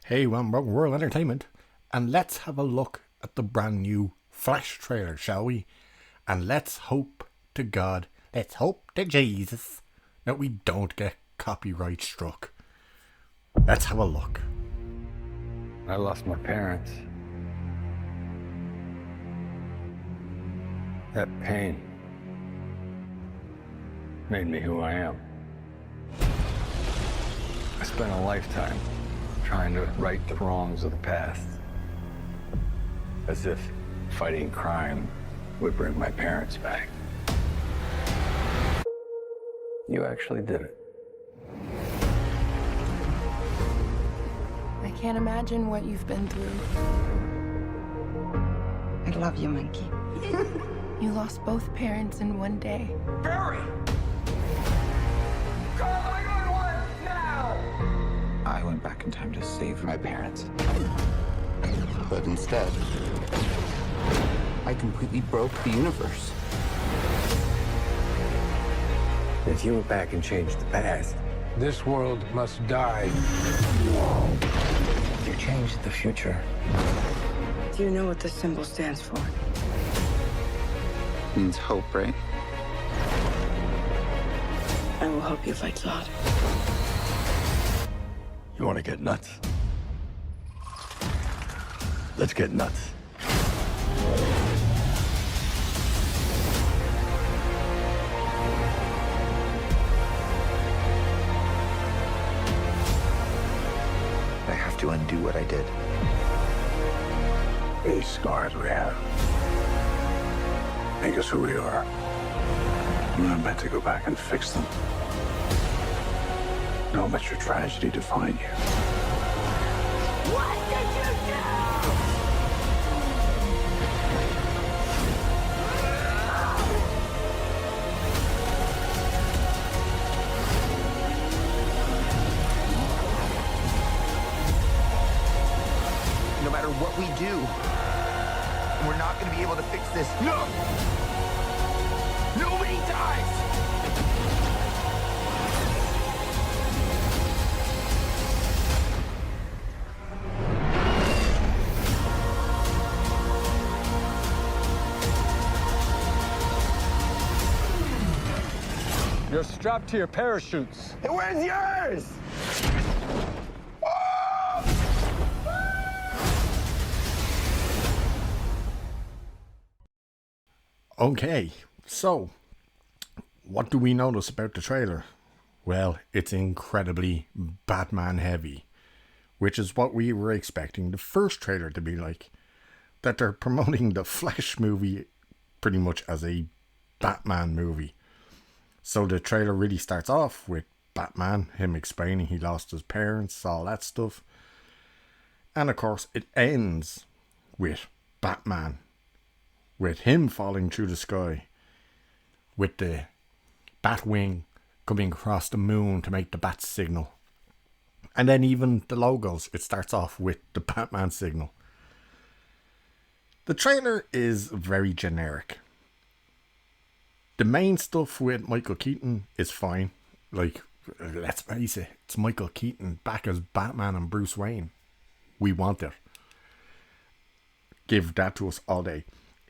Hey, welcome World Entertainment, and let's have a look at the brand new Flash trailer, shall we? And let's hope to God, let's hope to Jesus, that we don't get copyright struck. Let's have a look. I lost my parents. That pain made me who I am. I spent a lifetime trying to right the wrongs of the past. As if fighting crime would bring my parents back. You actually did it. I can't imagine what you've been through. I love you, Monkey. You lost both parents in one day. Barry! Call 911 now! I went back in time to save my parents. But instead, I completely broke the universe. If you went back and changed the past, this world must die. You changed the future. Do you know what this symbol stands for? Means hope, right? I will help you fight Zod. You want to get nuts? Let's get nuts. I have to undo what I did. These scars we have make us who we are. You're not meant to go back and fix them. Don't let your tragedy define you. What did you do? No matter what we do, we're not going to be able to fix this. No! Nobody dies! You're strapped to your parachutes. Where's yours? Okay, so what do we notice about the trailer? Well, it's incredibly Batman heavy, which is what we were expecting the first trailer to be like. That they're promoting the Flash movie pretty much as a Batman movie. So the trailer really starts off with Batman, him explaining he lost his parents, all that stuff. And of course it ends with Batman, with him falling through the sky, with the Batwing coming across the moon to make the bat signal. And then even the logos, it starts off with the Batman signal. The trailer is very generic. The main stuff with Michael Keaton is fine. Like, let's face it, it's Michael Keaton back as Batman and Bruce Wayne. We want it. Give that to us all day.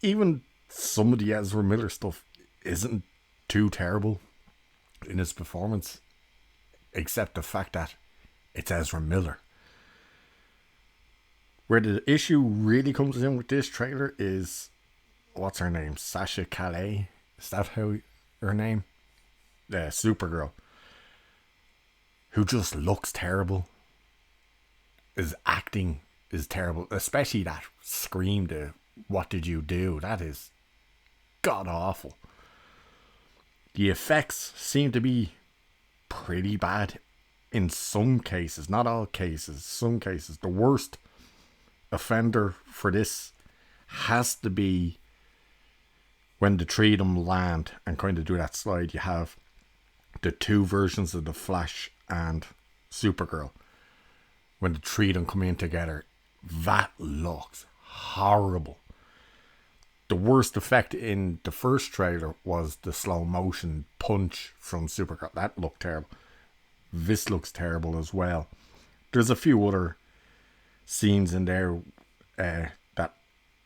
Even some of the Ezra Miller stuff isn't too terrible in his performance, except the fact that it's Ezra Miller. Where the issue really comes in with this trailer is, what's her name? Sasha Calais? Is that how her name? Supergirl. Who just looks terrible. His acting is terrible. Especially that scream to "What did you do?" That is god awful. The effects seem to be pretty bad in some cases. Not all cases. Some cases. The worst offender for this has to be when the three of them land and kind of do that slide. You have the two versions of the Flash and Supergirl. When the three of them come in together, that looks horrible. The worst effect in the first trailer was the slow motion punch from Supergirl. That looked terrible. This looks terrible as well. There's a few other scenes in there that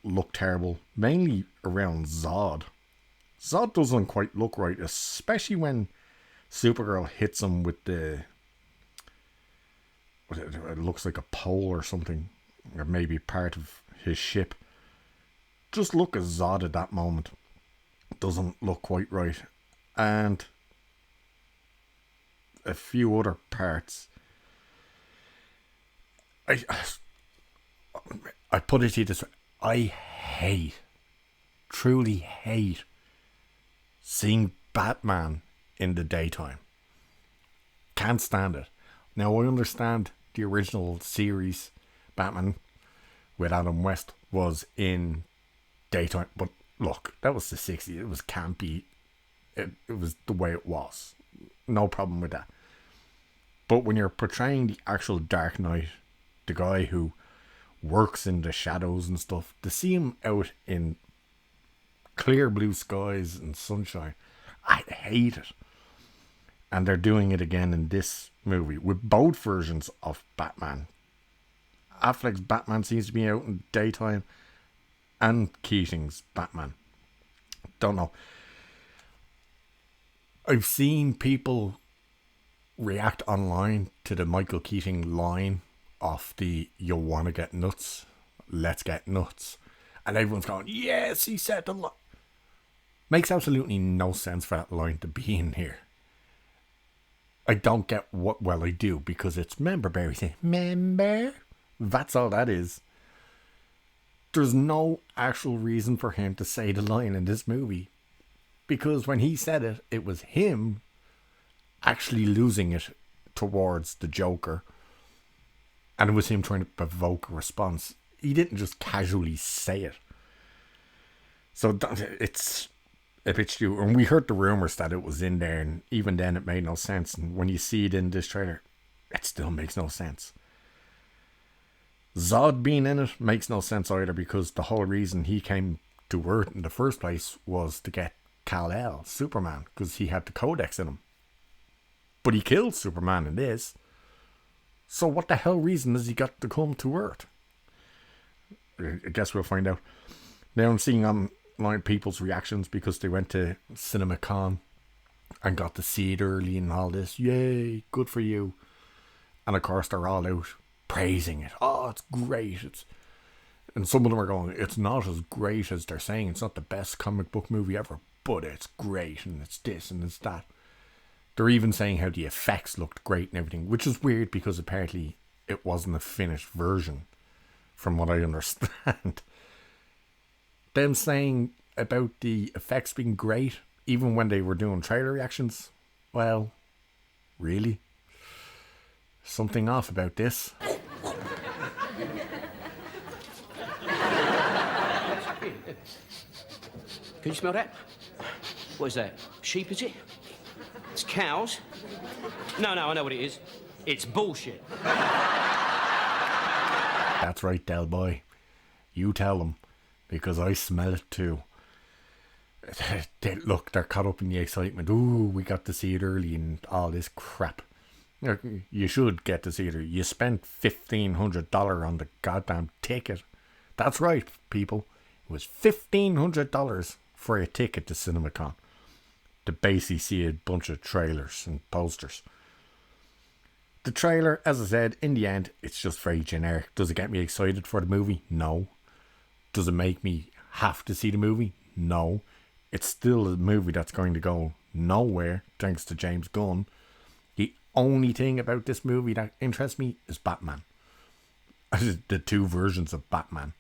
look terrible, mainly around Zod. Zod doesn't quite look right, especially when Supergirl hits him with it looks like a pole or something, or maybe part of his ship. Just look at Zod at that moment. Doesn't look quite right. And a few other parts. I put it to you this way. I truly hate seeing Batman in the daytime. Can't stand it. Now, I understand the original series, Batman, with Adam West, was in daytime. But look, that was the 60s. It was campy. It was the way it was. No problem with that. But when you're portraying the actual Dark Knight, the guy who works in the shadows and stuff, to see him out in clear blue skies and sunshine, I hate it. And they're doing it again in this movie with both versions of Batman. Affleck's Batman seems to be out in daytime, and Keating's Batman. Don't know. I've seen people react online to the Michael Keating line of the "You wanna get nuts? Let's get nuts." And everyone's going, yes, he said the line. Makes absolutely no sense for that line to be in here. I don't get what, well, I do, because it's member Barry saying, member? That's all that is. There's no actual reason for him to say the line in this movie. Because when he said it, it was him actually losing it towards the Joker. And it was him trying to provoke a response. He didn't just casually say it. So it's a bit stupid. And we heard the rumours that it was in there, and even then it made no sense. And when you see it in this trailer, it still makes no sense. Zod being in it makes no sense either, because the whole reason he came to Earth in the first place was to get Kal-El, Superman, because he had the Codex in him. But he killed Superman in this. So what the hell reason has he got to come to Earth? I guess we'll find out. Now I'm seeing online people's reactions because they went to CinemaCon and got to see it early and all this. Yay, good for you. And of course they're all out praising it. Oh, it's great. And some of them are going, it's not as great as they're saying. It's not the best comic book movie ever, but it's great, and it's this and it's that. They're even saying how the effects looked great and everything, which is weird because apparently it wasn't a finished version, from what I understand. Them saying about the effects being great, even when they were doing trailer reactions, well, really? Something off about this. Can you smell that? What is that? Sheep, is it? It's cows? No, I know what it is. It's bullshit. That's right, Del Boy. You tell them, because I smell it too. Look, they're caught up in the excitement. Ooh, we got to see it early and all this crap. You should get to see it. You spent $1,500 on the goddamn ticket. That's right, people. It was $1,500 for a ticket to CinemaCon to basically see a bunch of trailers and posters. The trailer, as I said, in the end, it's just very generic. Does it get me excited for the movie? No. Does it make me have to see the movie? No. It's still a movie that's going to go nowhere, thanks to James Gunn. The only thing about this movie that interests me is Batman. The two versions of Batman.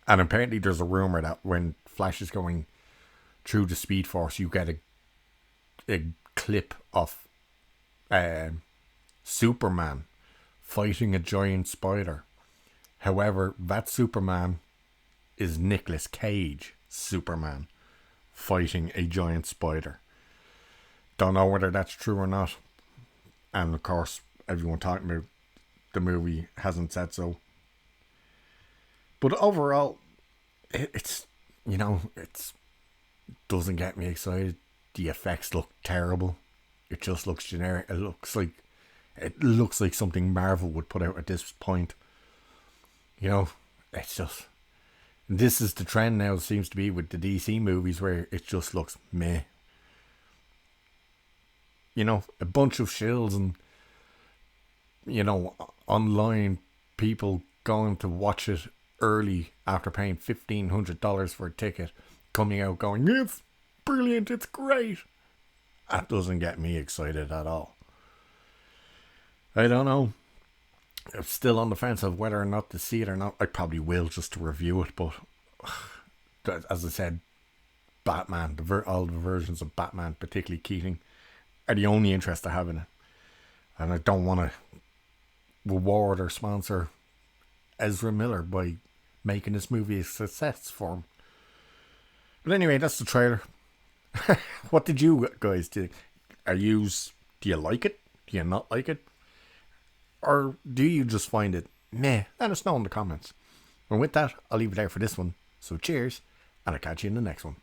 And apparently there's a rumour that when Flash is going through the Speed Force, you get a clip of Superman fighting a giant spider. However, that Superman is Nicolas Cage Superman fighting a giant spider. Don't know whether that's true or not. And of course, everyone talking about the movie hasn't said so. But overall, it's doesn't get me excited. The effects look terrible. It just looks generic. It looks like something Marvel would put out at this point. You know, it's just... This is the trend now, seems to be, with the DC movies, where it just looks meh. You know, a bunch of shills and, you know, online people going to watch it early after paying $1,500 for a ticket, coming out going, it's brilliant, it's great. That doesn't get me excited at all. I don't know. I'm still on the fence of whether or not to see it or not. I probably will, just to review it, but as I said, Batman, all the versions of Batman, particularly Keating, are the only interest I have in it. And I don't want to reward or sponsor Ezra Miller by making this movie a success for him. But anyway, that's the trailer. What did you guys think? Do you like it? Do you not like it? Or do you just find it meh? Let us know in the comments. And with that, I'll leave it there for this one. So cheers, and I'll catch you in the next one.